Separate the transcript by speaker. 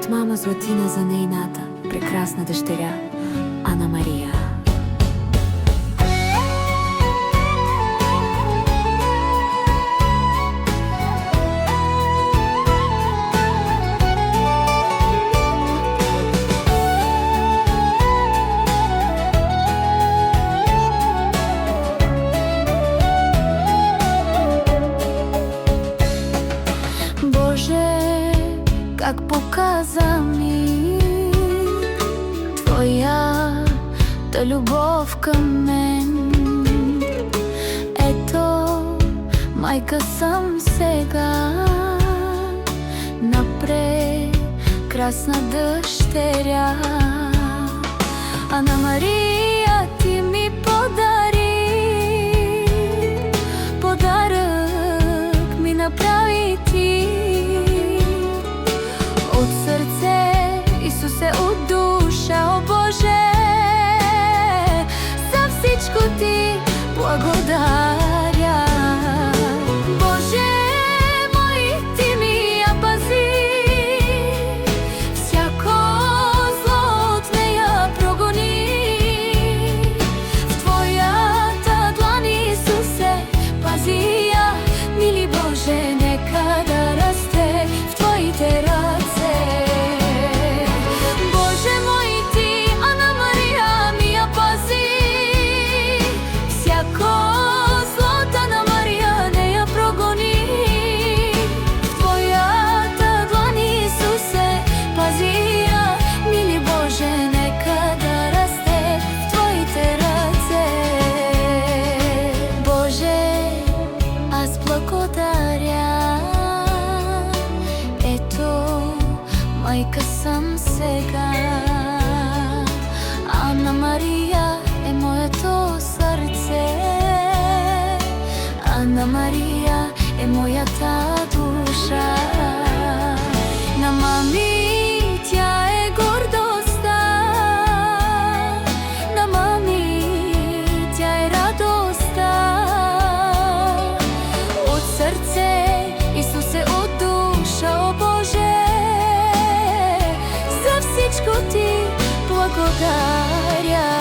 Speaker 1: мама златина за нејната прекрасна дъщеря Ана Марија.
Speaker 2: Как показа ми твоята любов към мен. Ето, майка съм сега на прекрасна дъщеря. Ана Марија, ти ми подари подарък ми направи ти. От сърце, Исусе, от душа, о Боже, за всичко ти благодаря. Боже мой, ти ми я пази, всяко зло от нея прогони. В твоята длан, Исусе, пази я, мили Боже, нека да расте в твоите ръце. Майка съм сега. Ана Марија е моето сърце. Ана Марија е моята душа. На мами тя е гордостта, на мами тя е радостта. От сърце, Исусе, от душа, о Боже, всичко ти благодаря.